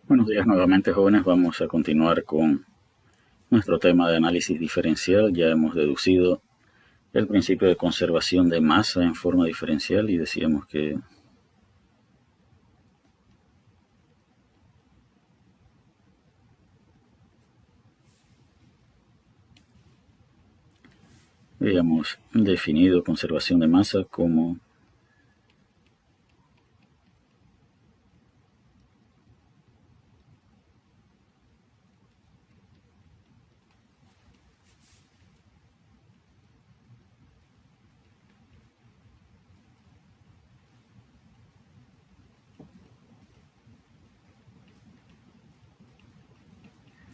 Buenos días nuevamente, jóvenes. Vamos a continuar con nuestro tema de análisis diferencial. Ya hemos deducido el principio de conservación de masa en forma diferencial y decíamos que habíamos definido conservación de masa como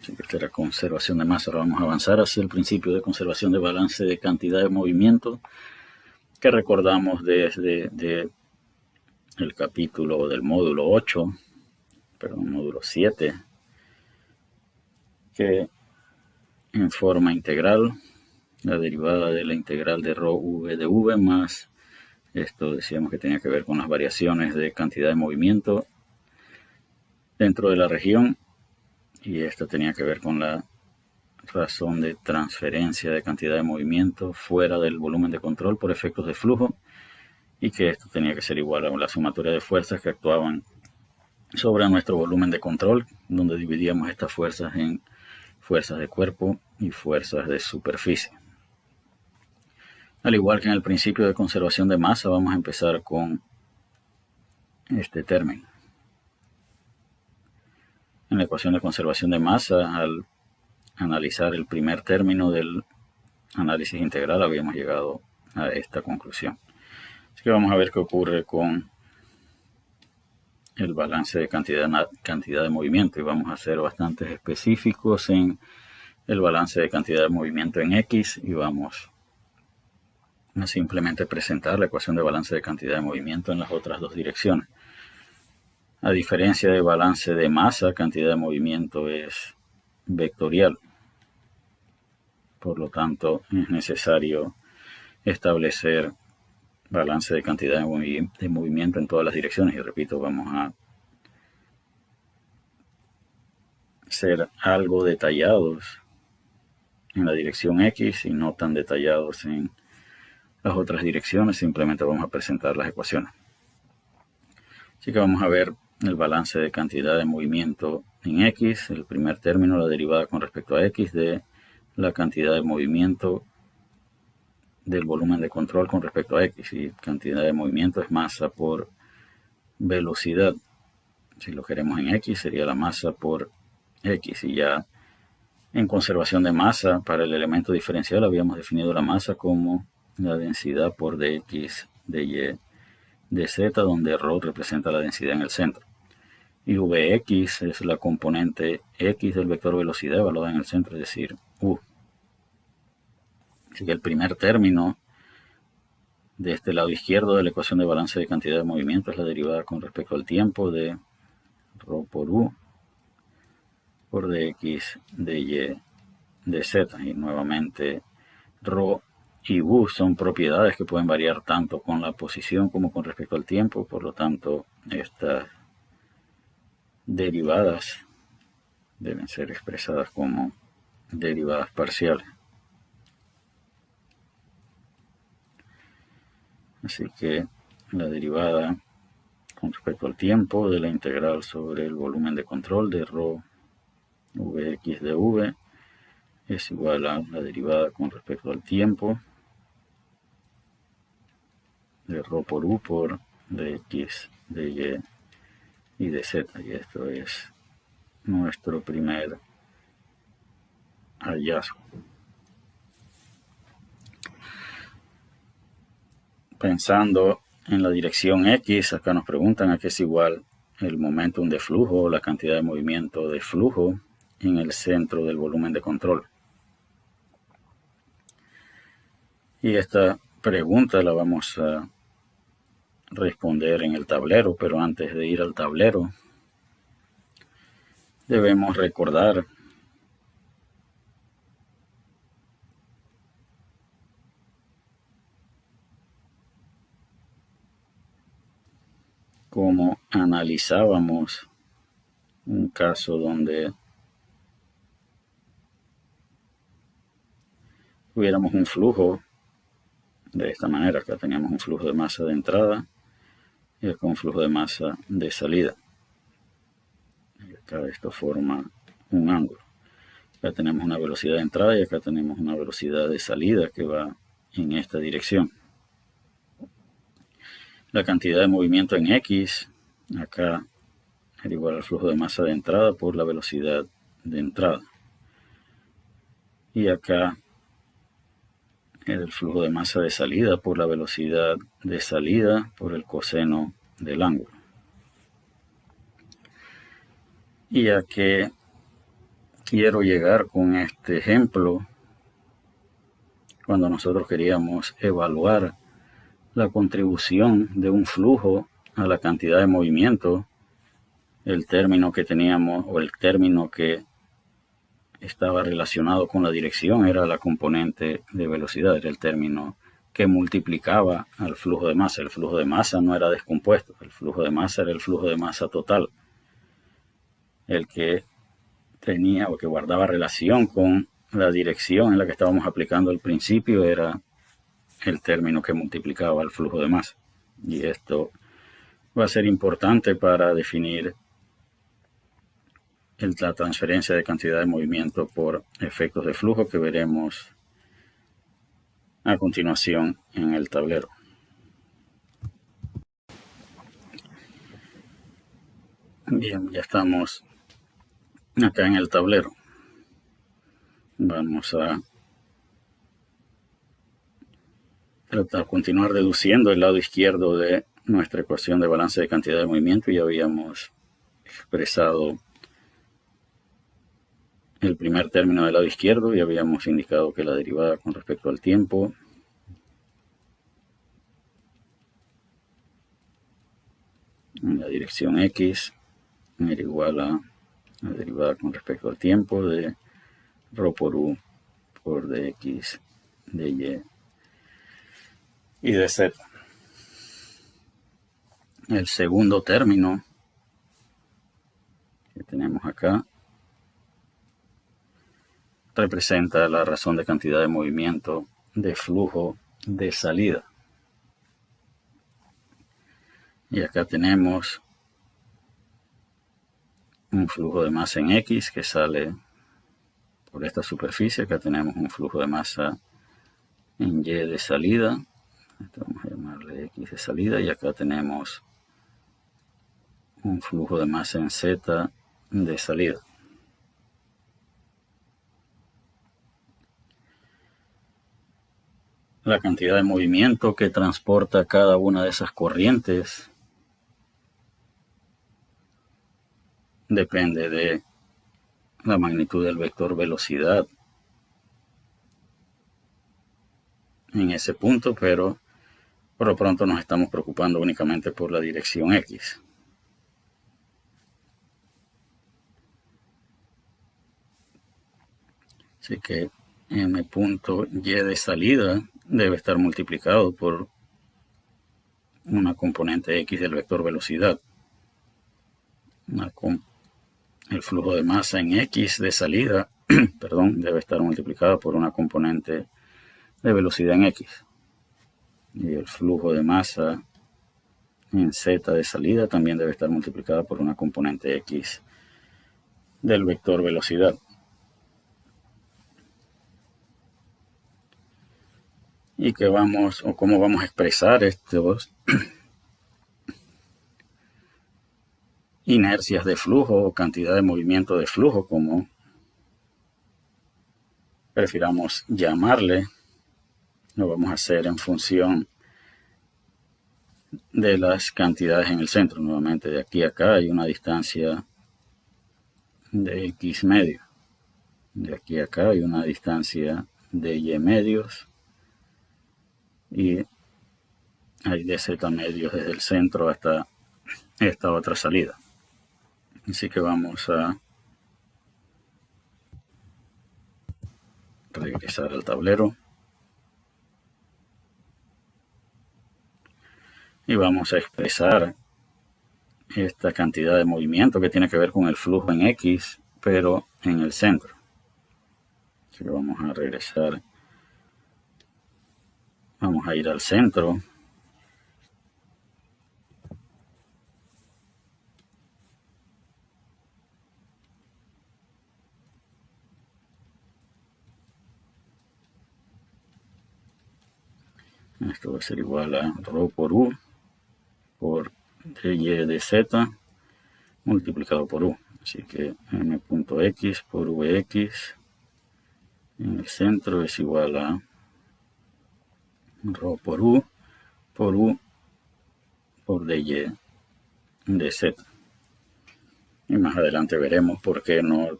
esta era conservación de masa. Ahora vamos a avanzar hacia el principio de conservación de balance de cantidad de movimiento que recordamos desde el capítulo del módulo 8, perdón, módulo 7, que en forma integral, la derivada de la integral de rho v de v más, esto decíamos que tenía que ver con las variaciones de cantidad de movimiento dentro de la región, y esto tenía que ver con la razón de transferencia de cantidad de movimiento fuera del volumen de control por efectos de flujo, y que esto tenía que ser igual a la sumatoria de fuerzas que actuaban sobre nuestro volumen de control, donde dividíamos estas fuerzas en fuerzas de cuerpo y fuerzas de superficie. Al igual que en el principio de conservación de masa, vamos a empezar con este término. En la ecuación de conservación de masa, al analizar el primer término del análisis integral, habíamos llegado a esta conclusión. Así que vamos a ver qué ocurre con el balance de cantidad de movimiento, y vamos a ser bastante específicos en el balance de cantidad de movimiento en X, y vamos a simplemente presentar la ecuación de balance de cantidad de movimiento en las otras dos direcciones. A diferencia de balance de masa, cantidad de movimiento es vectorial. Por lo tanto, es necesario establecer balance de cantidad de movimiento en todas las direcciones. Y repito, vamos a ser algo detallados en la dirección X y no tan detallados en las otras direcciones. Simplemente vamos a presentar las ecuaciones. Así que vamos a ver el balance de cantidad de movimiento en X, el primer término, la derivada con respecto a X de la cantidad de movimiento del volumen de control con respecto a X, y cantidad de movimiento es masa por velocidad. Si lo queremos en X, sería la masa por X, y ya en conservación de masa para el elemento diferencial habíamos definido la masa como la densidad por dx dy dz, donde ρ representa la densidad en el centro, y Vx es la componente X del vector velocidad evaluada en el centro, es decir, U. Así que el primer término de este lado izquierdo de la ecuación de balance de cantidad de movimiento es la derivada con respecto al tiempo de ρ por U por dx dy dz, y nuevamente ρ y U son propiedades que pueden variar tanto con la posición como con respecto al tiempo. Por lo tanto, estas derivadas deben ser expresadas como derivadas parciales. Así que la derivada con respecto al tiempo de la integral sobre el volumen de control de ρ Vx de V es igual a la derivada con respecto al tiempo de ρ por U por dx dy y dz, y esto es nuestro primer hallazgo. Pensando en la dirección X, acá nos preguntan a qué es igual el momentum de flujo o la cantidad de movimiento de flujo en el centro del volumen de control. Y esta pregunta la vamos a responder en el tablero, pero antes de ir al tablero debemos recordar cómo analizábamos un caso donde tuviéramos un flujo de esta manera. Acá teníamos un flujo de masa de entrada y acá un flujo de masa de salida. Y acá esto forma un ángulo. Acá tenemos una velocidad de entrada y acá tenemos una velocidad de salida que va en esta dirección. La cantidad de movimiento en X, acá era igual al flujo de masa de entrada por la velocidad de entrada. Y acá era el flujo de masa de salida por la velocidad de salida por el coseno del ángulo. Y a qué quiero llegar con este ejemplo, cuando nosotros queríamos evaluar la contribución de un flujo a la cantidad de movimiento, el término que teníamos o el término que estaba relacionado con la dirección era la componente de velocidad, era el término que multiplicaba al flujo de masa. El flujo de masa no era descompuesto, el flujo de masa era el flujo de masa total, el que tenía o que guardaba relación con la dirección en la que estábamos aplicando al principio era el término que multiplicaba el flujo de masa. Y esto va a ser importante para definir la transferencia de cantidad de movimiento por efectos de flujo que veremos a continuación en el tablero. Bien, ya estamos acá en el tablero. Vamos a tratar de continuar deduciendo el lado izquierdo de nuestra ecuación de balance de cantidad de movimiento. Ya habíamos expresado el primer término del lado izquierdo y habíamos indicado que la derivada con respecto al tiempo en la dirección X era igual a la derivada con respecto al tiempo de ρ por U por dx, dy y dz. El segundo término que tenemos acá representa la razón de cantidad de movimiento de flujo de salida. Y acá tenemos un flujo de masa en X que sale por esta superficie. Acá tenemos un flujo de masa en Y de salida. Esto vamos a llamarle X de salida. Y acá tenemos un flujo de masa en Z de salida. La cantidad de movimiento que transporta cada una de esas corrientes depende de la magnitud del vector velocidad en ese punto, pero por lo pronto nos estamos preocupando únicamente por la dirección X. Así que m punto y de salida debe estar multiplicado por una componente X del vector velocidad. El flujo de masa en X de salida perdón, debe estar multiplicado por una componente de velocidad en X. Y el flujo de masa en Z de salida también debe estar multiplicado por una componente X del vector velocidad. Y que vamos, o cómo vamos a expresar estos inercias de flujo o cantidad de movimiento de flujo, como prefiramos llamarle, lo vamos a hacer en función de las cantidades en el centro. Nuevamente, de aquí a acá hay una distancia de X medio. De aquí a acá hay una distancia de Y medios. Y hay de Z medios desde el centro hasta esta otra salida. Así que vamos a regresar al tablero. Y vamos a expresar esta cantidad de movimiento que tiene que ver con el flujo en X, pero en el centro. Así que vamos a regresar. Vamos a ir al centro. Esto va a ser igual a ρ por U por dy de z multiplicado por U. Así que m.x por vx en el centro es igual a ρ por U por dy de z. Y más adelante veremos por qué no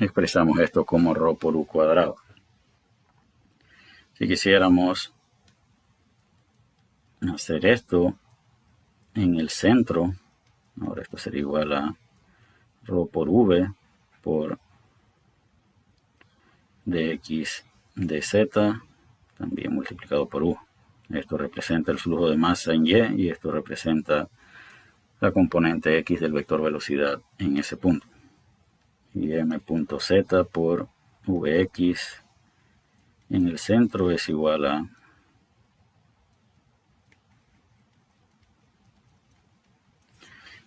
expresamos esto como ρ por U cuadrado. Si quisiéramos hacer esto en el centro, ahora esto sería igual a ρ por v por dx de z, también multiplicado por u. Esto representa el flujo de masa en y, y esto representa la componente x del vector velocidad en ese punto. Y m.z por vx en el centro es igual a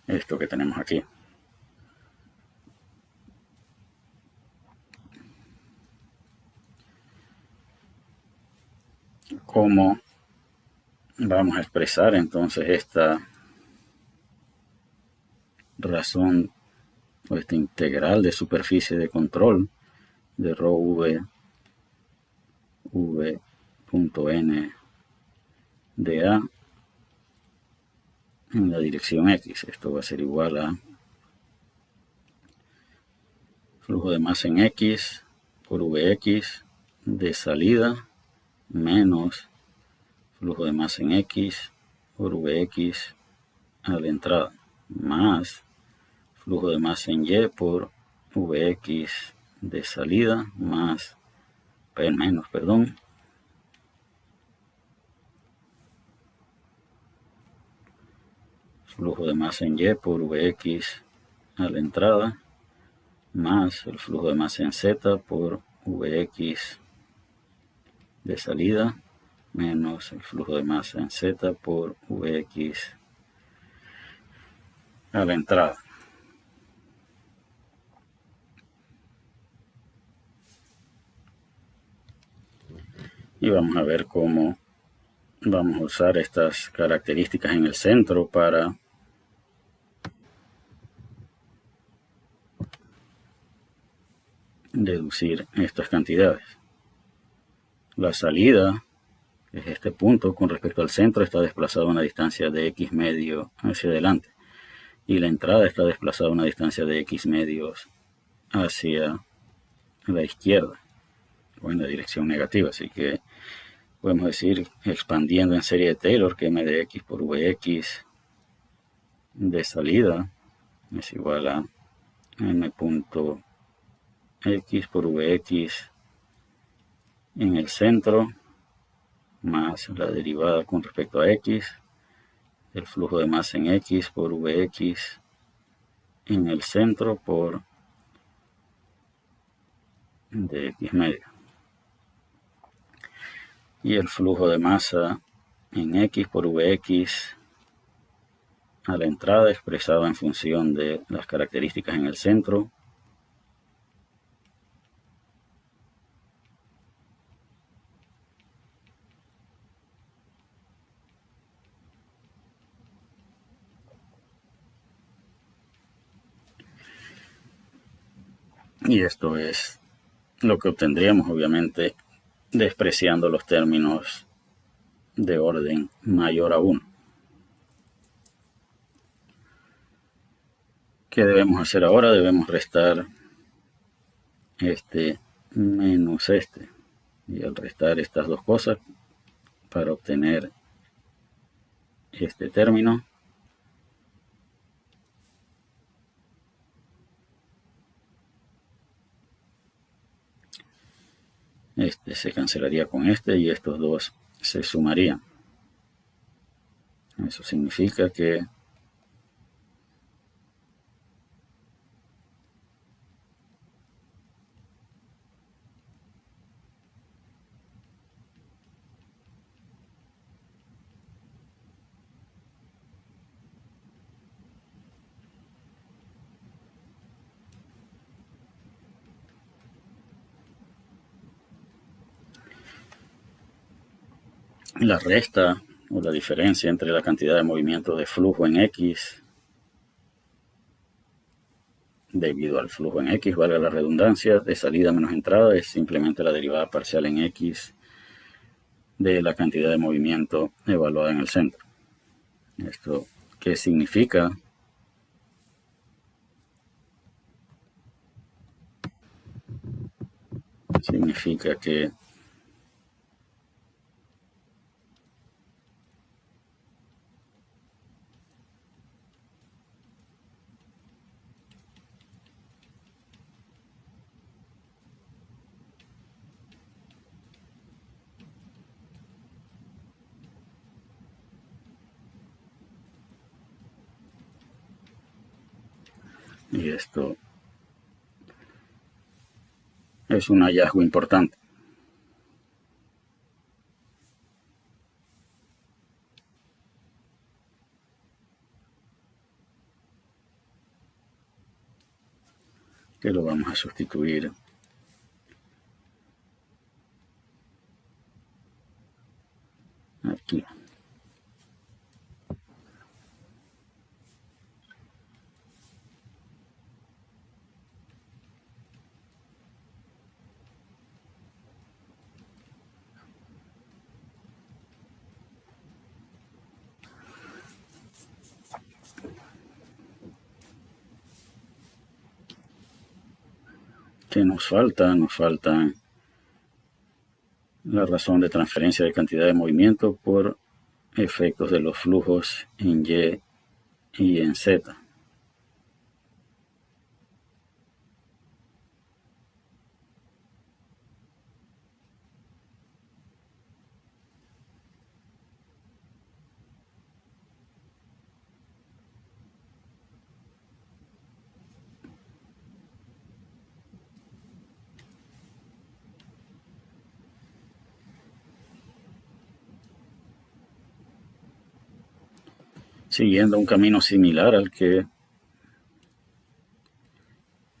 esto que tenemos aquí. ¿Cómo vamos a expresar entonces esta razón o esta integral de superficie de control de rho v.n de a en la dirección x? Esto va a ser igual a flujo de masa en x por vx de salida menos flujo de masa en x por vx a la entrada más flujo de masa en y por vx de salida más menos, flujo de masa en y por vx a la entrada más el flujo de masa en z por vx de salida menos el flujo de masa en z por vx a la entrada. Y vamos a ver cómo vamos a usar estas características en el centro para deducir estas cantidades. La salida, que es este punto con respecto al centro, está desplazada a una distancia de x medio hacia adelante. Y la entrada está desplazada a una distancia de x medios hacia la izquierda o en la dirección negativa. Así que podemos decir, expandiendo en serie de Taylor, que m de x por vx de salida es igual a m.x por vx en el centro más la derivada con respecto a x, el flujo de masa en x por vx en el centro por de x medio. Y el flujo de masa en x por vx a la entrada expresado en función de las características en el centro y esto es lo que obtendríamos obviamente despreciando los términos de orden mayor a 1. ¿Qué debemos hacer ahora? Debemos restar este menos este. Y al restar estas dos cosas para obtener este término, este se cancelaría con este y estos dos se sumarían. Eso significa que la resta o la diferencia entre la cantidad de movimiento de flujo en X debido al flujo en X, valga la redundancia, de salida menos entrada, es simplemente la derivada parcial en X de la cantidad de movimiento evaluada en el centro. ¿Esto qué significa? Significa que y esto es un hallazgo importante. Que lo vamos a sustituir aquí. ¿Qué nos falta? Nos falta la razón de transferencia de cantidad de movimiento por efectos de los flujos en Y y en Z. Siguiendo un camino similar al que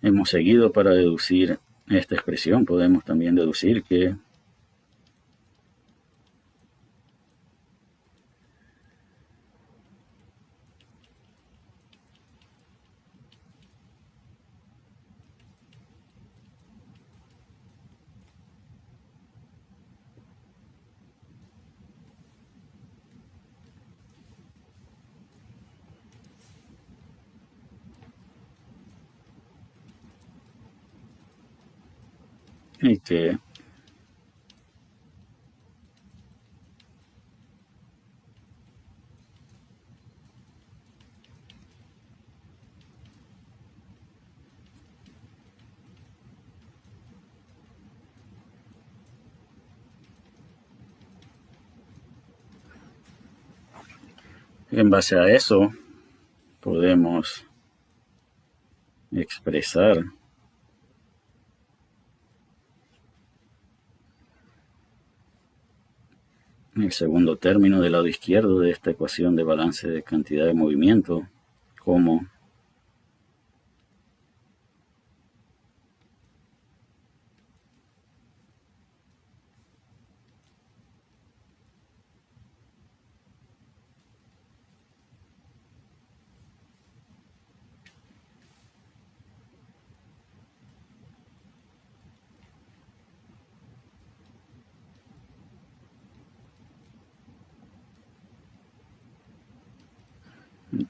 hemos seguido para deducir esta expresión, podemos también deducir que y que en base a eso podemos expresar el segundo término del lado izquierdo de esta ecuación de balance de cantidad de movimiento como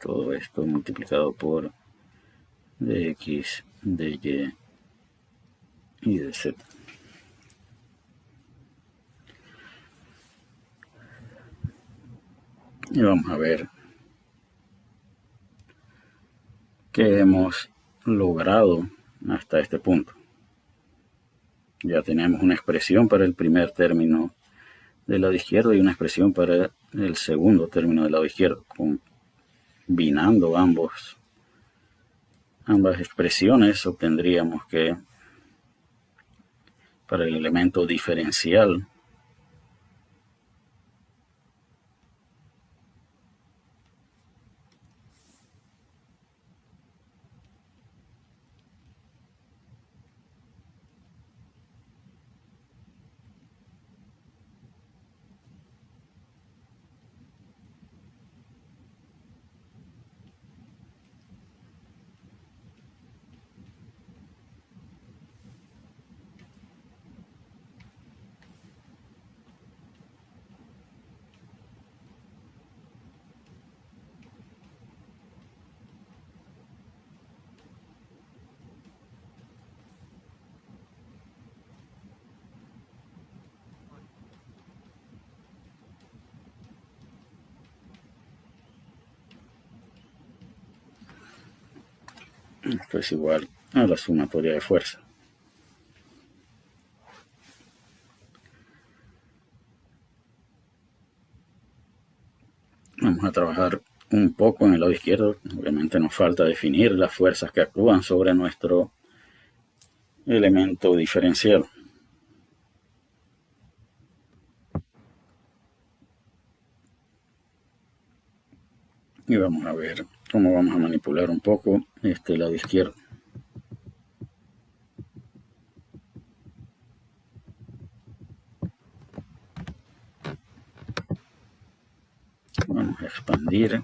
todo esto multiplicado por dx, dy y dz. Y vamos a ver qué hemos logrado hasta este punto. Ya tenemos una expresión para el primer término del lado izquierdo y una expresión para el segundo término del lado izquierdo. Combinando ambas expresiones obtendríamos que para el elemento diferencial Esto es igual a la sumatoria de fuerza. Vamos a trabajar un poco en el lado izquierdo. Obviamente nos falta definir las fuerzas que actúan sobre nuestro elemento diferencial. Y vamos a ver cómo vamos a manipular un poco este lado izquierdo. Vamos a expandir.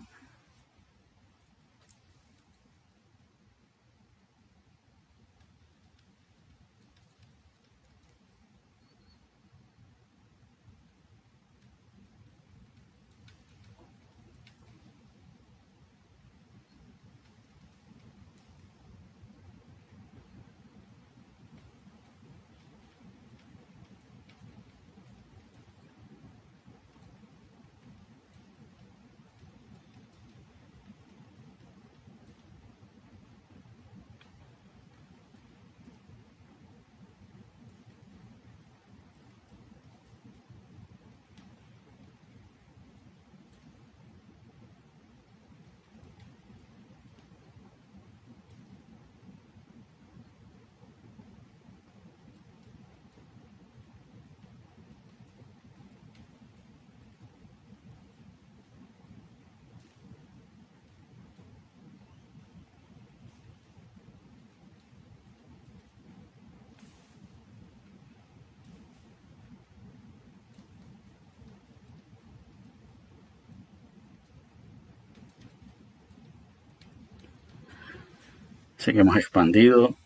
Así que hemos expandido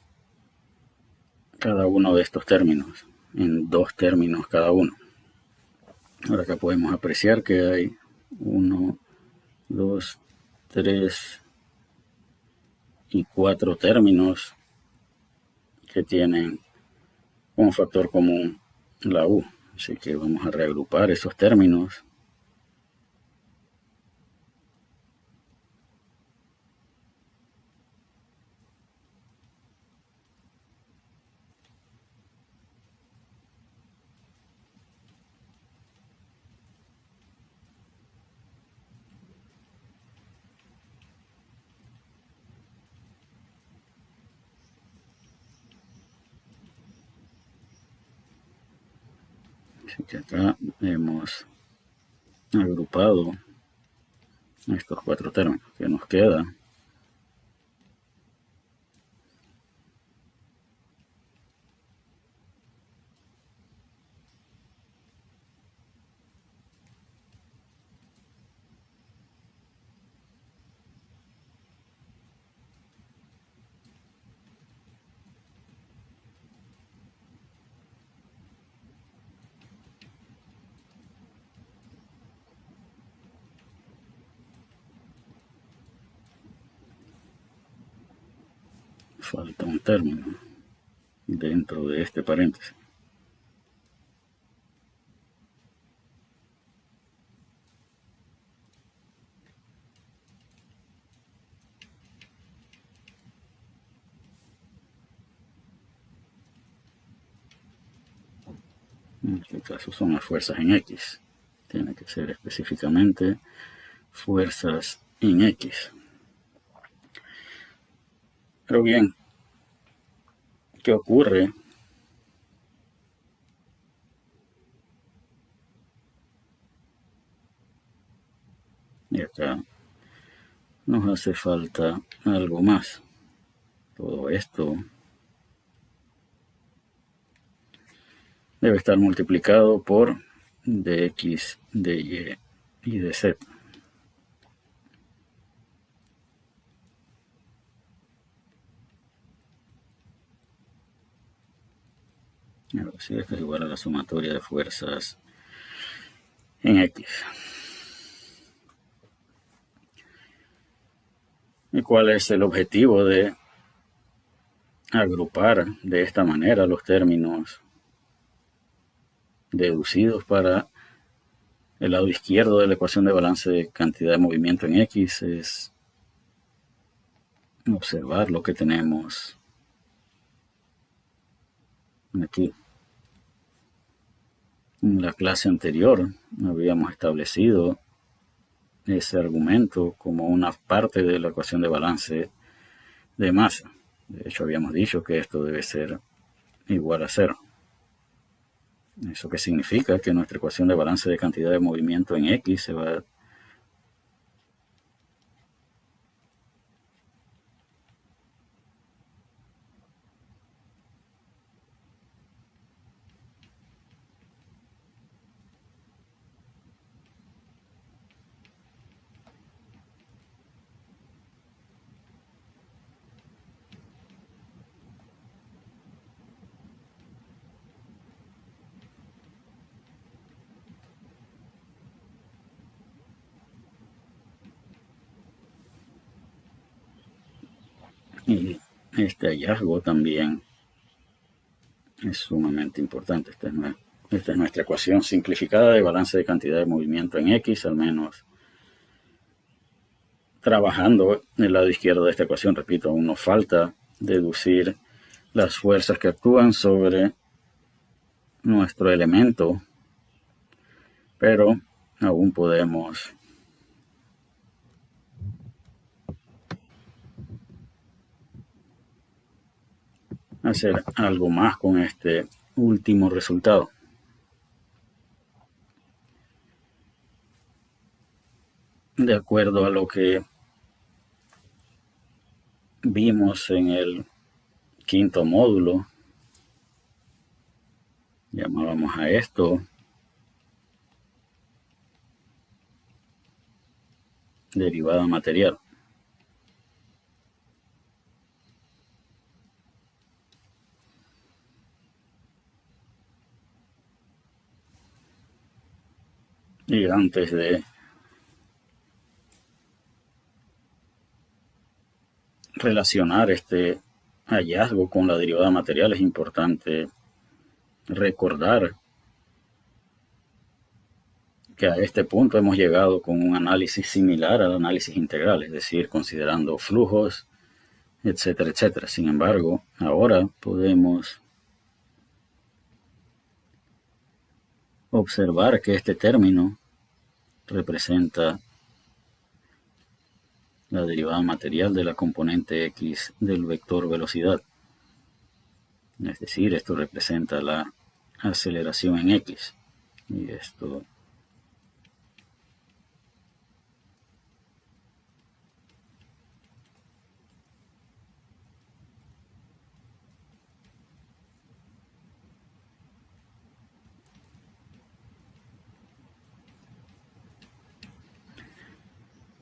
cada uno de estos términos en dos términos cada uno. Ahora acá podemos apreciar que hay 1, 2, 3 y 4 términos que tienen como factor común la U. Así que vamos a reagrupar esos términos. Así que acá hemos agrupado estos 4 términos que nos queda. Falta un término dentro de este paréntesis. En este caso son las fuerzas en X. Tiene que ser específicamente fuerzas en X. Pero bien, ¿qué ocurre? Y acá nos hace falta algo más. Todo esto debe estar multiplicado por dx, dy y dz. Ahora sí, esto es igual a la sumatoria de fuerzas en X. ¿Y cuál es el objetivo de agrupar de esta manera los términos deducidos para el lado izquierdo de la ecuación de balance de cantidad de movimiento en X? Es observar lo que tenemos aquí. En la clase anterior habíamos establecido ese argumento como una parte de la ecuación de balance de masa. De hecho, habíamos dicho que esto debe ser igual a cero. ¿Eso qué significa? Que nuestra ecuación de balance de cantidad de movimiento en X se va y este hallazgo también es sumamente importante. Esta es nuestra ecuación simplificada de balance de cantidad de movimiento en X, al menos trabajando en el lado izquierdo de esta ecuación. Repito, aún nos falta deducir las fuerzas que actúan sobre nuestro elemento, pero aún podemos hacer algo más con este último resultado. De acuerdo a lo que vimos en el quinto módulo, llamábamos a esto derivada material. Y antes de relacionar este hallazgo con la derivada material, es importante recordar que a este punto hemos llegado con un análisis similar al análisis integral, es decir, considerando flujos, etcétera, etcétera. Sin embargo, ahora podemos observar que este término representa la derivada material de la componente X del vector velocidad. Es decir, esto representa la aceleración en X. Y esto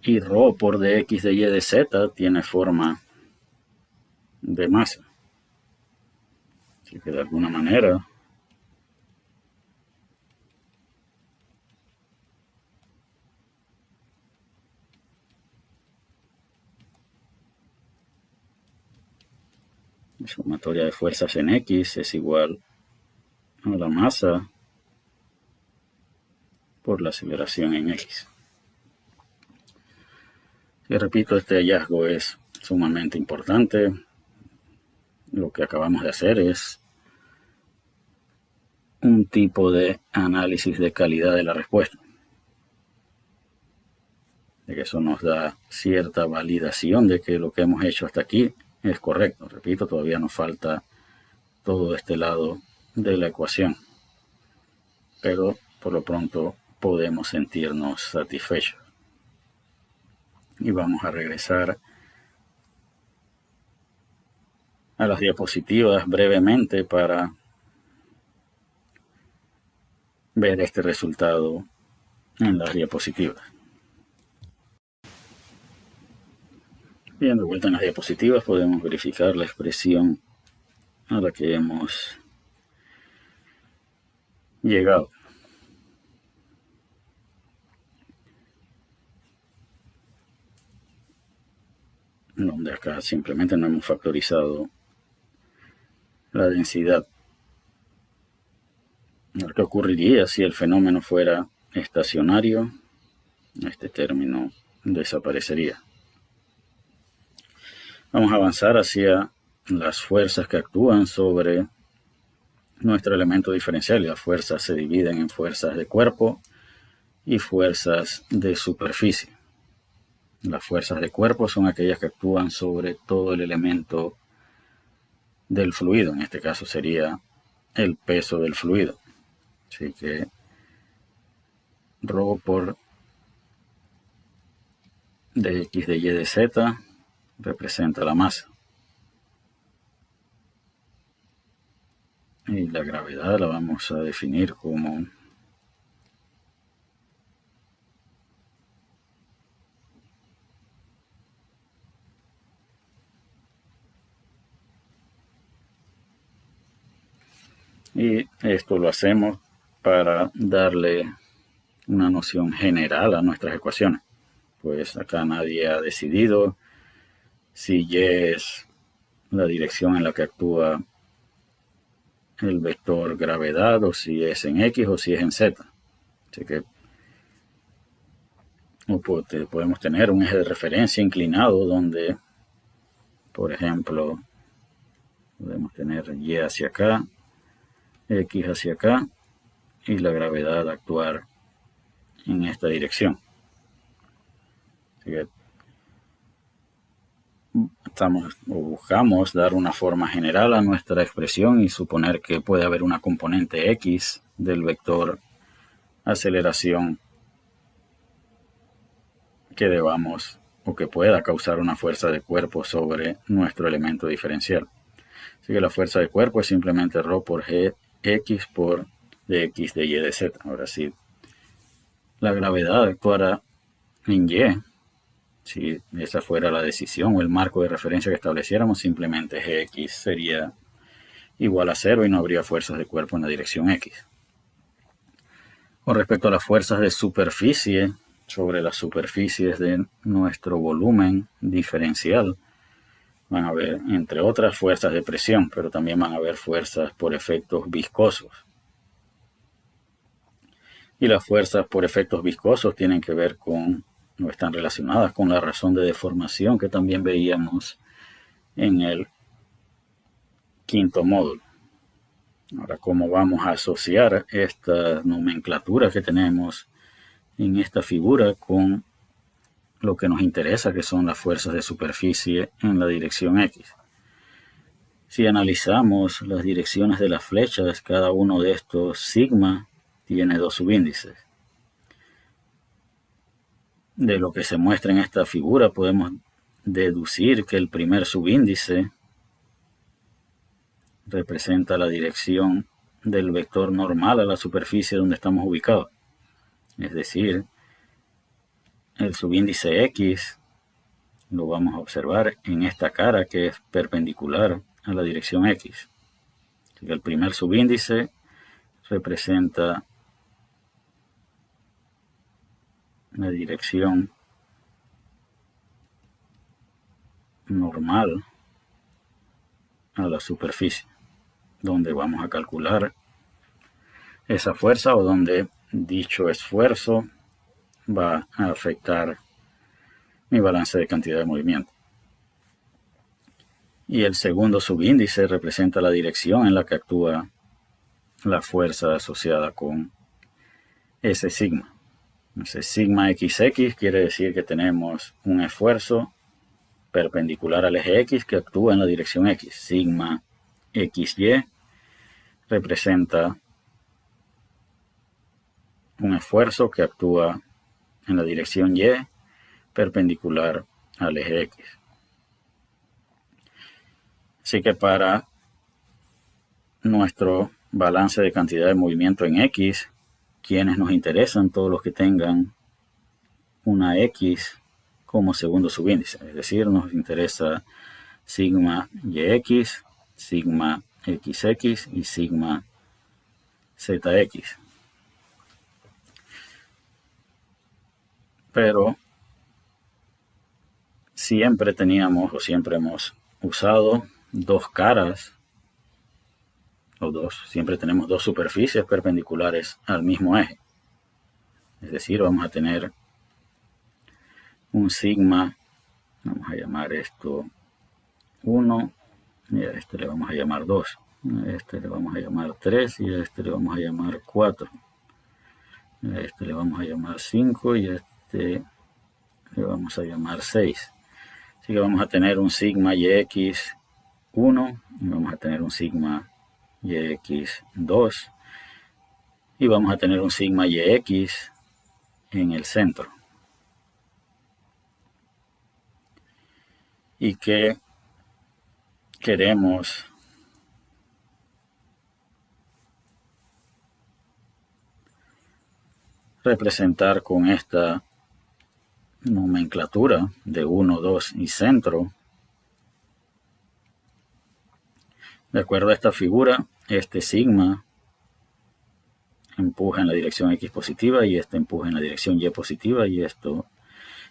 y ρ por dx de y de z tiene forma de masa. Así que de alguna manera la sumatoria de fuerzas en X es igual a la masa por la aceleración en X. Y repito, este hallazgo es sumamente importante. Lo que acabamos de hacer es un tipo de análisis de calidad de la respuesta. De que eso nos da cierta validación de que lo que hemos hecho hasta aquí es correcto. Repito, todavía nos falta todo este lado de la ecuación, pero por lo pronto podemos sentirnos satisfechos. Y vamos a regresar a las diapositivas brevemente para ver este resultado en las diapositivas. Bien, de vuelta en las diapositivas podemos verificar la expresión a la que hemos llegado. Donde acá simplemente no hemos factorizado la densidad. Lo que ocurriría si el fenómeno fuera estacionario, este término desaparecería. Vamos a avanzar hacia las fuerzas que actúan sobre nuestro elemento diferencial. Y las fuerzas se dividen en fuerzas de cuerpo y fuerzas de superficie. Las fuerzas de cuerpo son aquellas que actúan sobre todo el elemento del fluido. En este caso sería el peso del fluido. Así que ρ por dx de y de z representa la masa. Y la gravedad la vamos a definir como y esto lo hacemos para darle una noción general a nuestras ecuaciones. Pues acá nadie ha decidido si y es la dirección en la que actúa el vector gravedad, o si es en x o si es en z. Así que podemos tener un eje de referencia inclinado donde, por ejemplo, podemos tener y hacia acá, x hacia acá, y la gravedad actuar en esta dirección. Así que buscamos dar una forma general a nuestra expresión y suponer que puede haber una componente x del vector aceleración que debamos o que pueda causar una fuerza de cuerpo sobre nuestro elemento diferencial. Así que la fuerza de cuerpo es simplemente ρ por gx por dx de y de z. Ahora sí, la gravedad actuará en y. Si esa fuera la decisión o el marco de referencia que estableciéramos, simplemente gx sería igual a 0 y no habría fuerzas de cuerpo en la dirección x. Con respecto a las fuerzas de superficie sobre las superficies de nuestro volumen diferencial, van a haber, entre otras, fuerzas de presión, pero también van a haber fuerzas por efectos viscosos. Y las fuerzas por efectos viscosos tienen que ver con, o están relacionadas con la razón de deformación que también veíamos en el quinto módulo. Ahora, ¿cómo vamos a asociar esta nomenclatura que tenemos en esta figura con lo que nos interesa, que son las fuerzas de superficie en la dirección X? Si analizamos las direcciones de las flechas, cada uno de estos sigma tiene dos subíndices. De lo que se muestra en esta figura podemos deducir que el primer subíndice representa la dirección del vector normal a la superficie donde estamos ubicados. Es decir, el subíndice X lo vamos a observar en esta cara que es perpendicular a la dirección X. Así que el primer subíndice representa la dirección normal a la superficie, donde vamos a calcular esa fuerza o donde dicho esfuerzo va a afectar mi balance de cantidad de movimiento. Y el segundo subíndice representa la dirección en la que actúa la fuerza asociada con ese sigma. Ese sigma XX quiere decir que tenemos un esfuerzo perpendicular al eje X que actúa en la dirección X. Sigma XY representa un esfuerzo que actúa en la dirección Y perpendicular al eje X. Así que para nuestro balance de cantidad de movimiento en X, quienes nos interesan, todos los que tengan una X como segundo subíndice. Es decir, nos interesa sigma YX, sigma XX y sigma ZX. Pero siempre teníamos o siempre hemos usado dos caras siempre tenemos dos superficies perpendiculares al mismo eje. Es decir, vamos a tener un sigma, vamos a llamar esto 1, y a este le vamos a llamar 2, a este le vamos a llamar 3 y a este le vamos a llamar 4, a este le vamos a llamar 5 y a este le vamos a llamar 6. Así que vamos a tener un sigma yx1 y vamos a tener un sigma yx2 y vamos a tener un sigma yx en el centro. Y que queremos representar con esta nomenclatura de 1, 2 y centro. De acuerdo a esta figura, este sigma empuja en la dirección X positiva y este empuja en la dirección Y positiva y esto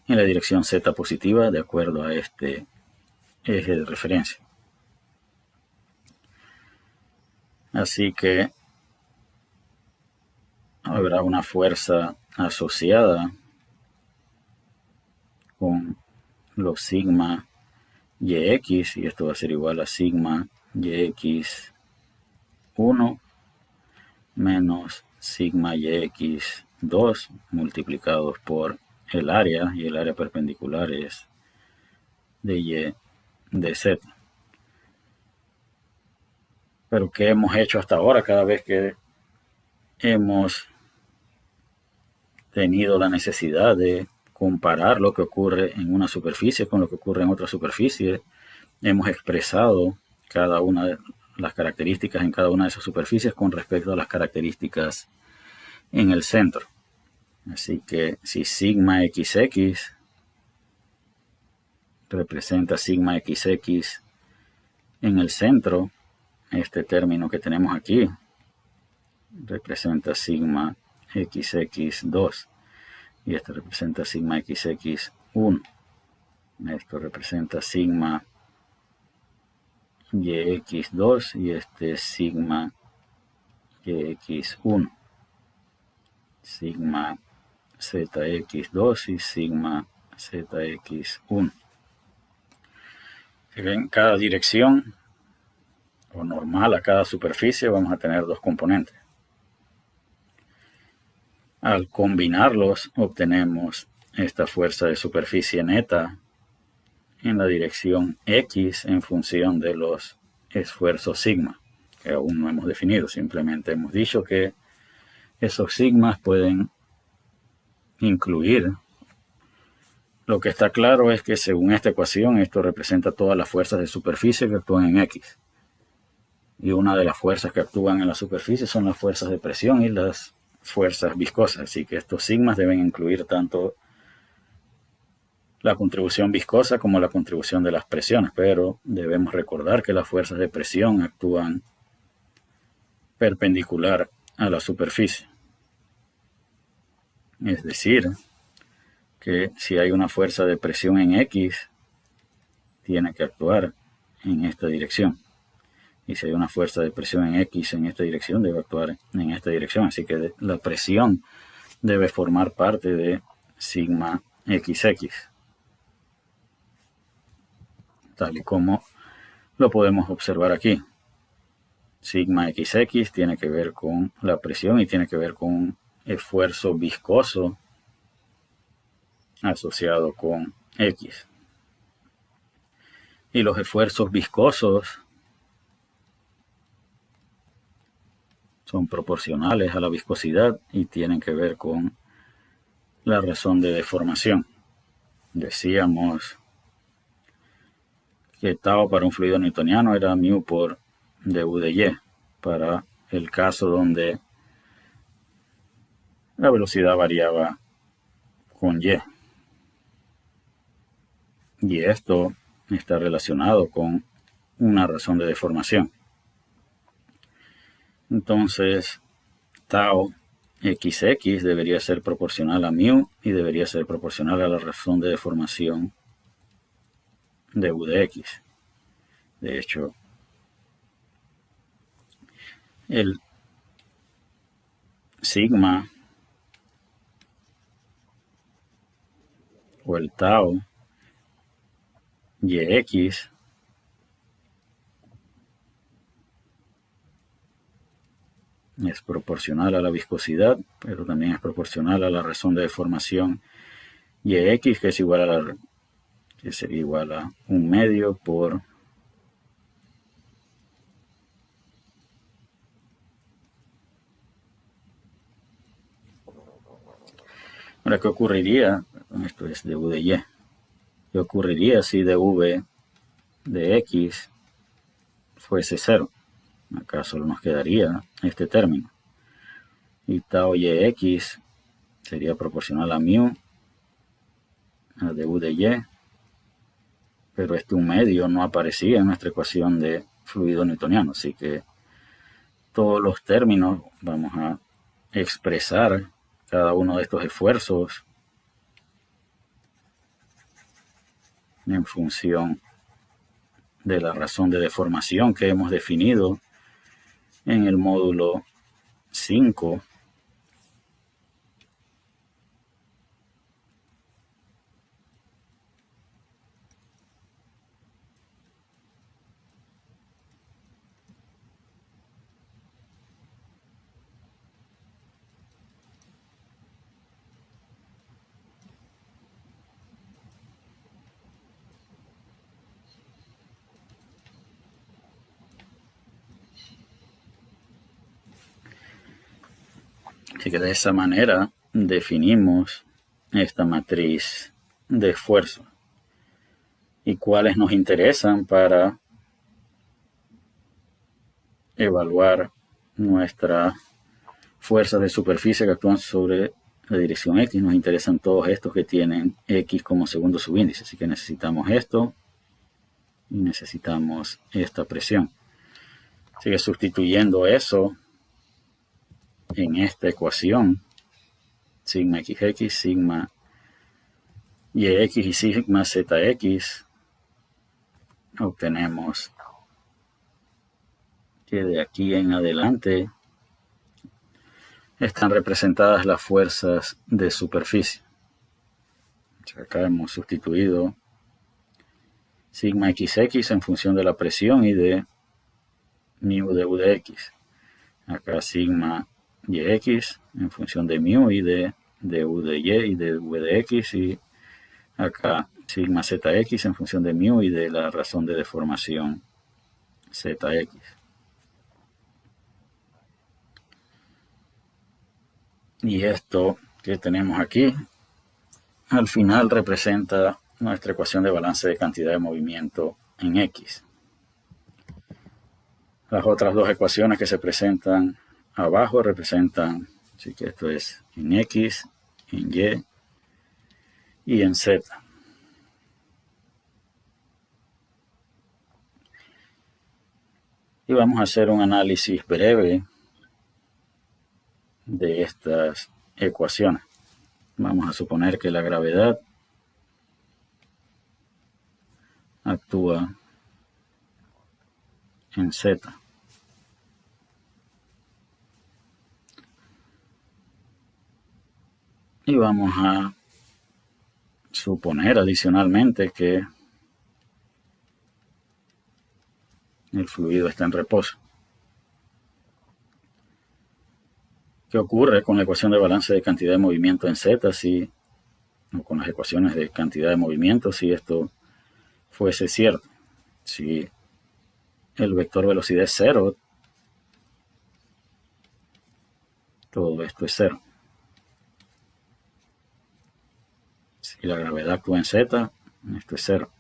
en la dirección Z positiva de acuerdo a este eje de referencia. Así que habrá una fuerza asociada con los sigma yx y esto va a ser igual a sigma yx1 menos sigma yx2 multiplicados por el área, y el área perpendicular es de y de z. Pero ¿qué hemos hecho hasta ahora? Cada vez que hemos tenido la necesidad de comparar lo que ocurre en una superficie con lo que ocurre en otra superficie, hemos expresado cada una de las características en cada una de esas superficies con respecto a las características en el centro. Así que si sigma xx representa sigma xx en el centro, este término que tenemos aquí representa sigma xx2 y este representa sigma xx1. Esto representa sigma yx2 y este es sigma yx1. Sigma zx2 y sigma zx1. En cada dirección o normal a cada superficie vamos a tener dos componentes. Al combinarlos obtenemos esta fuerza de superficie neta en la dirección X en función de los esfuerzos sigma, que aún no hemos definido, simplemente hemos dicho que esos sigmas pueden incluir. Lo que está claro es que según esta ecuación esto representa todas las fuerzas de superficie que actúan en X. Y una de las fuerzas que actúan en la superficie son las fuerzas de presión y las fuerzas viscosas. Así que estos sigmas deben incluir tanto la contribución viscosa como la contribución de las presiones. Pero debemos recordar que las fuerzas de presión actúan perpendicular a la superficie. Es decir, que si hay una fuerza de presión en X, tiene que actuar en esta dirección. Y si hay una fuerza de presión en X en esta dirección, debe actuar en esta dirección. Así que la presión debe formar parte de sigma XX, tal y como lo podemos observar aquí. Sigma XX tiene que ver con la presión y tiene que ver con un esfuerzo viscoso asociado con X. Y los esfuerzos viscosos son proporcionales a la viscosidad y tienen que ver con la razón de deformación. Decíamos que tau para un fluido newtoniano era mu por du de y, para el caso donde la velocidad variaba con y. Y esto está relacionado con una razón de deformación. Entonces, tau XX debería ser proporcional a mu y debería ser proporcional a la razón de deformación de u de x. De hecho, el sigma o el tau yx es proporcional a la viscosidad, pero también es proporcional a la razón de deformación Yx, que sería igual a 1/2 por ahora, ¿qué ocurriría? Esto es dv de y. ¿Qué ocurriría si dv de x fuese 0? Acá solo nos quedaría este término. Y tau yx sería proporcional a mu, a dv de y, pero este 1/2 no aparecía en nuestra ecuación de fluido newtoniano, así que todos los términos vamos a expresar cada uno de estos esfuerzos en función de la razón de deformación que hemos definido en el módulo 5. Así que de esa manera definimos esta matriz de esfuerzo y cuáles nos interesan para evaluar nuestra fuerza de superficie que actúan sobre la dirección X. Nos interesan todos estos que tienen X como segundo subíndice, así que necesitamos esto y necesitamos esta presión. Así que sustituyendo eso en esta ecuación, sigma xx, sigma yx y sigma zx, obtenemos que de aquí en adelante están representadas las fuerzas de superficie. Acá hemos sustituido sigma xx en función de la presión y de mu de u de x. Acá sigma yx en función de mu y de u de y y de v de x, y acá sigma zx en función de mu y de la razón de deformación zx. Y esto que tenemos aquí al final representa nuestra ecuación de balance de cantidad de movimiento en X. Las otras dos ecuaciones que se presentan abajo representan, así que esto es en X, en Y y en Z. Y vamos a hacer un análisis breve de estas ecuaciones. Vamos a suponer que la gravedad actúa en Z. Y vamos a suponer adicionalmente que el fluido está en reposo. ¿Qué ocurre con la ecuación de balance de cantidad de movimiento en Z o con las ecuaciones de cantidad de movimiento si esto fuese cierto? Si el vector velocidad es 0, todo esto es 0. Si la gravedad actúa en Z, esto es 0.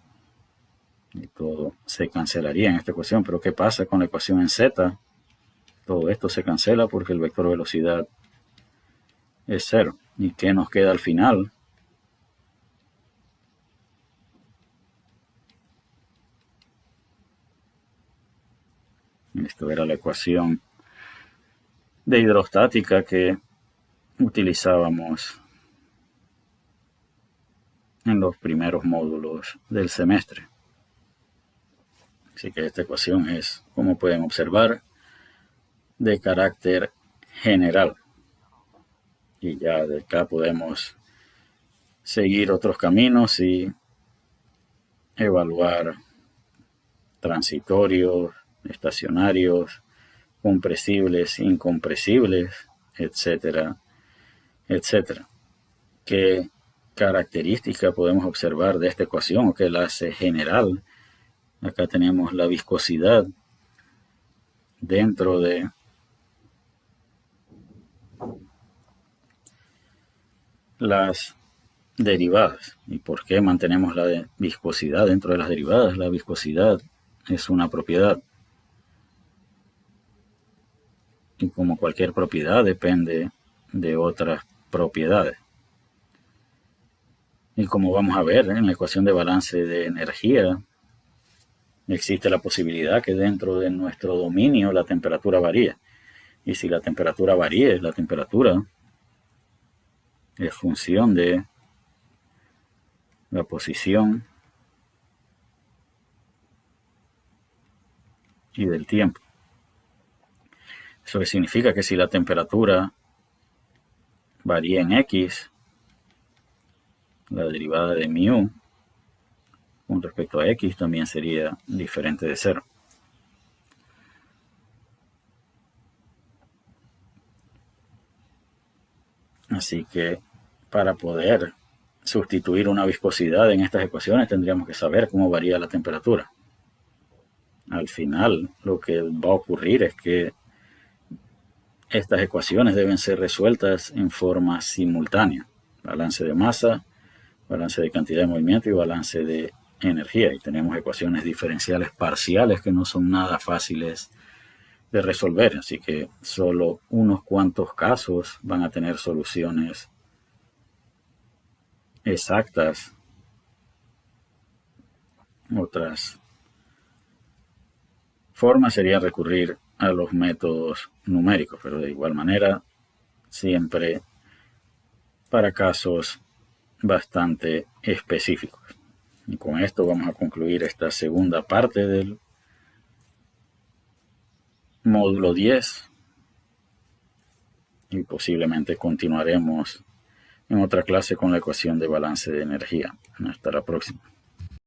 Y todo se cancelaría en esta ecuación. Pero ¿qué pasa con la ecuación en Z? Todo esto se cancela porque el vector velocidad es 0. ¿Y qué nos queda al final? Esto era la ecuación de hidrostática que utilizábamos en los primeros módulos del semestre. Así que esta ecuación es, como pueden observar, de carácter general. Y ya de acá podemos seguir otros caminos y evaluar transitorios, estacionarios, compresibles, incompresibles, etcétera, etcétera. ¿Qué característica podemos observar de esta ecuación o qué la hace general? Acá tenemos la viscosidad dentro de las derivadas. ¿Y por qué mantenemos la viscosidad dentro de las derivadas? La viscosidad es una propiedad. Y como cualquier propiedad depende de otras propiedades. Y como vamos a ver en la ecuación de balance de energía, existe la posibilidad que dentro de nuestro dominio la temperatura varía. Y si la temperatura varía, la temperatura es función de la posición y del tiempo. Eso significa que si la temperatura varía en X, la derivada de mu con respecto a X también sería diferente de 0. Así que para poder sustituir una viscosidad en estas ecuaciones tendríamos que saber cómo varía la temperatura. Al final lo que va a ocurrir es que estas ecuaciones deben ser resueltas en forma simultánea. Balance de masa, balance de cantidad de movimiento y balance de energía. Y tenemos ecuaciones diferenciales parciales que no son nada fáciles de resolver. Así que solo unos cuantos casos van a tener soluciones exactas. Otras formas sería recurrir a los métodos numéricos, pero de igual manera siempre para casos bastante específicos. Y con esto vamos a concluir esta segunda parte del módulo 10 y posiblemente continuaremos en otra clase con la ecuación de balance de energía. Hasta la próxima.